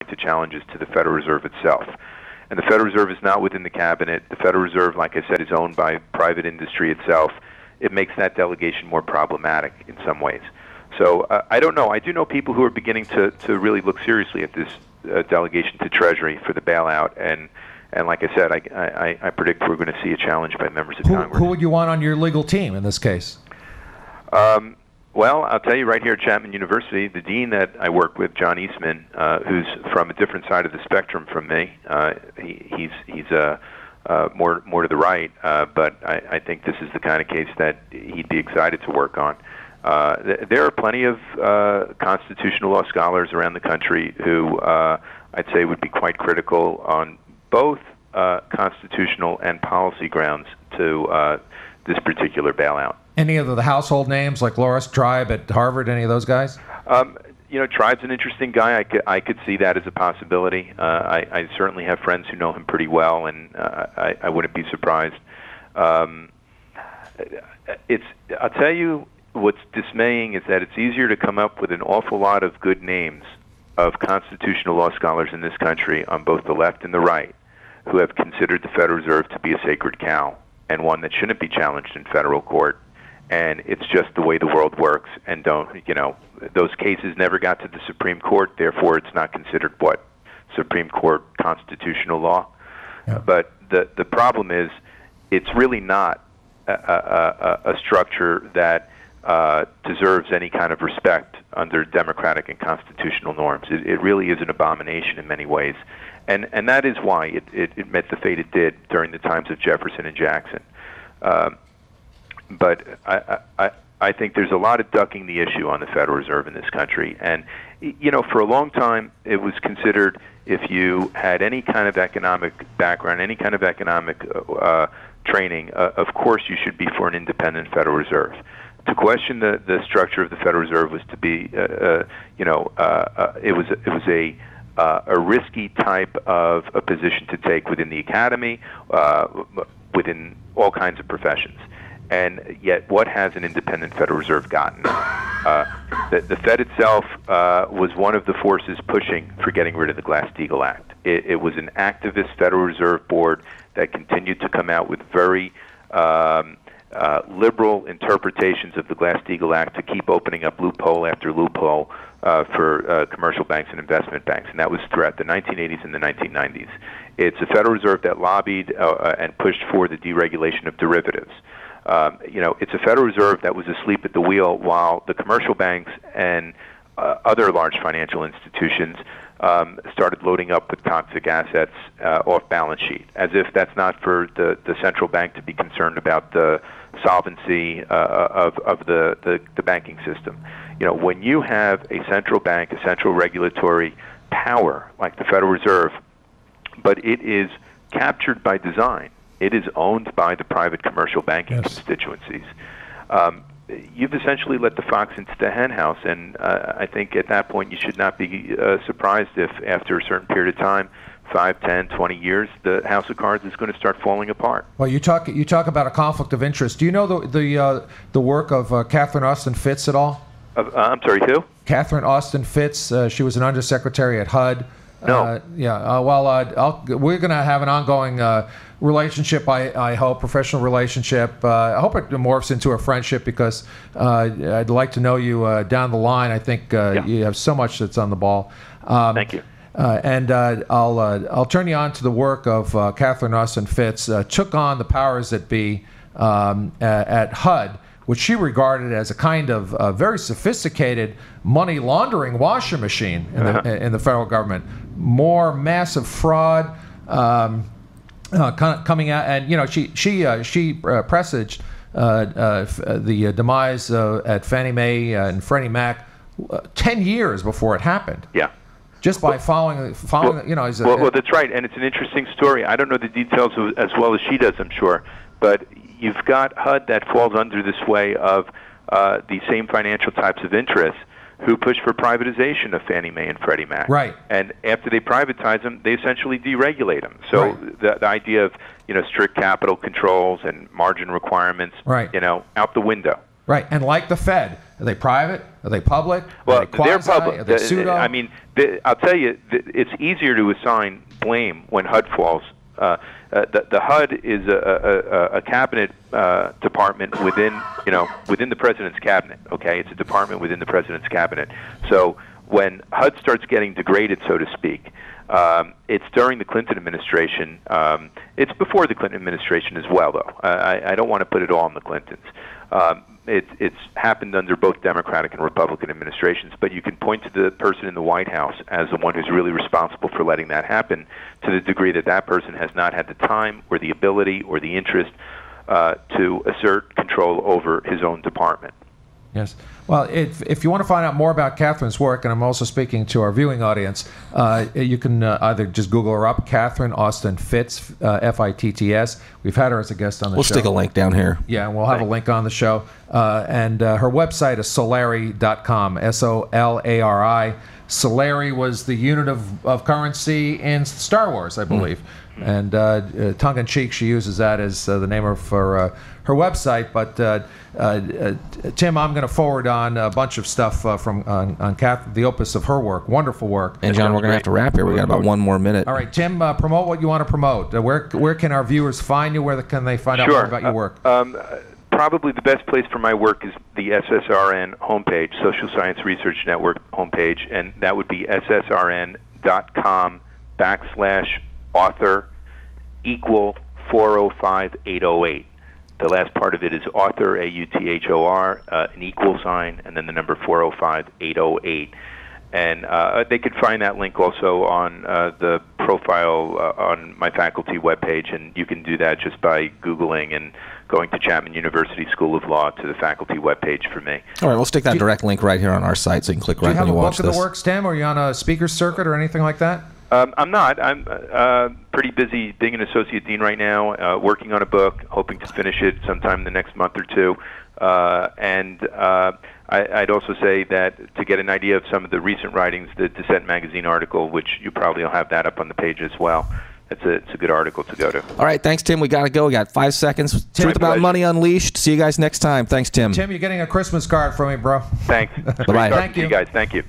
to challenges to the Federal Reserve itself. And the Federal Reserve is not within the cabinet. The Federal Reserve, like I said, is owned by private industry itself. It makes that delegation more problematic in some ways. So I don't know. I do know people who are beginning to really look seriously at this delegation to Treasury for the bailout. And like I said, I predict we're going to see a challenge by members of Congress. Who would you want on your legal team in this case? Well, I'll tell you right here at Chapman University, the dean that I work with, John Eastman, who's from a different side of the spectrum from me. He's more to the right, but I think this is the kind of case that he'd be excited to work on. There are plenty of constitutional law scholars around the country who I'd say would be quite critical on both constitutional and policy grounds to this particular bailout. Any of the household names like Loris Tribe at Harvard, any of those guys? Tribe's an interesting guy. I could see that as a possibility. I certainly have friends who know him pretty well, and I wouldn't be surprised. I'll tell you what's dismaying is that it's easier to come up with an awful lot of good names of constitutional law scholars in this country on both the left and the right who have considered the Federal Reserve to be a sacred cow and one that shouldn't be challenged in federal court. And it's just the way the world works, and those cases never got to the Supreme Court, therefore it's not considered Supreme Court constitutional law. Yeah. But the problem is it's really not a structure that deserves any kind of respect under democratic and constitutional norms. It really is an abomination in many ways. And that is why it met the fate it did during the times of Jefferson and Jackson. But I think there's a lot of ducking the issue on the Federal Reserve in this country. And, for a long time, it was considered if you had any kind of economic background, any kind of economic training, of course you should be for an independent Federal Reserve. To question the structure of the Federal Reserve was to be, it was a risky type of a position to take within the academy, within all kinds of professions. And yet, what has an independent Federal Reserve gotten? The Fed itself was one of the forces pushing for getting rid of the Glass-Steagall Act. It was an activist Federal Reserve Board that continued to come out with very liberal interpretations of the Glass-Steagall Act to keep opening up loophole after loophole for commercial banks and investment banks, and that was throughout the 1980s and the 1990s. It's a Federal Reserve that lobbied and pushed for the deregulation of derivatives. It's a Federal Reserve that was asleep at the wheel while the commercial banks and other large financial institutions started loading up with toxic assets off balance sheet, as if that's not for the central bank to be concerned about the solvency of the banking system. When you have a central bank, a central regulatory power like the Federal Reserve, but it is captured by design. It is owned by the private commercial banking constituencies. You've essentially let the fox into the hen house, and I think at that point you should not be surprised if after a certain period of time, 5, 10, 20 years, the house of cards is going to start falling apart. Well, you talk about a conflict of interest. Do you know the work of Catherine Austin Fitts at all? I'm sorry, who? Catherine Austin Fitts. She was an undersecretary at HUD. No. We're going to have an ongoing relationship, I hope, professional relationship. I hope it morphs into a friendship because I'd like to know you down the line. I think you have so much that's on the ball. Thank you. And I'll turn you on to the work of Catherine Austin Fitts. Took on the powers that be at HUD, which she regarded as a kind of very sophisticated money laundering washing machine in the federal government. More massive fraud coming out, and she presaged the demise at Fannie Mae and Freddie Mac 10 years before it happened. Yeah. Just by following. Well, that's right, and it's an interesting story. I don't know the details as well as she does, I'm sure, but you've got HUD that falls under this way of the same financial types of interests who push for privatization of Fannie Mae and Freddie Mac. Right. And after they privatize them, they essentially deregulate them. So the idea of strict capital controls and margin requirements, right. Out the window. Right, and like the Fed, are they private? Are they public? Well, are they quasi? they're public. Are they pseudo? I mean, I'll tell you, it's easier to assign blame when HUD falls. The HUD is a cabinet department within the president's cabinet. Okay, it's a department within the president's cabinet. So when HUD starts getting degraded, so to speak, it's during the Clinton administration. It's before the Clinton administration as well, though. I don't want to put it all on the Clintons. It's happened under both Democratic and Republican administrations, but you can point to the person in the White House as the one who's really responsible for letting that happen, to the degree that that person has not had the time or the ability or the interest to assert control over his own department. Yes. Well, if you want to find out more about Catherine's work, and I'm also speaking to our viewing audience, you can either just Google her up, Catherine Austin Fitts, F-I-T-T-S. We've had her as a guest on the show. We'll stick a link down here. Yeah, and we'll have a link on the show. And her website is solari.com, S-O-L-A-R-I. Solari was the unit of currency in Star Wars, I believe. And tongue-in-cheek, she uses that as the name of her website. But Tim, I'm going to forward on a bunch of stuff from on the opus of her work. Wonderful work. And John, we're going to have to wrap here. We got about 1 more minute. All right, Tim, promote what you want to promote. Where can our viewers find you? Where can they find out more about your work? Probably the best place for my work is the SSRN homepage, Social Science Research Network homepage, and that would be ssrn.com/author equal 405-808. The last part of it is author, A-U-T-H-O-R, an equal sign, and then the number 405-808. And they could find that link also on the profile on my faculty webpage, and you can do that just by Googling and going to Chapman University School of Law to the faculty webpage for me. All right, we'll stick that direct link right here on our site, so you can click right when you watch this. Do you have a book of the works, Tim? Are you on a speaker circuit or anything like that? I'm not. I'm pretty busy being an associate dean right now, working on a book, hoping to finish it sometime in the next month or two. I'd also say that to get an idea of some of the recent writings, the Dissent magazine article, which you probably will have that up on the page as well. It's a good article to go to. All right, thanks, Tim. We got to go. We got 5 seconds. Truth About Money Unleashed. See you guys next time. Thanks, Tim. Tim, you're getting a Christmas card from me, bro. Thanks. Bye-bye. Thank you, guys. Thank you.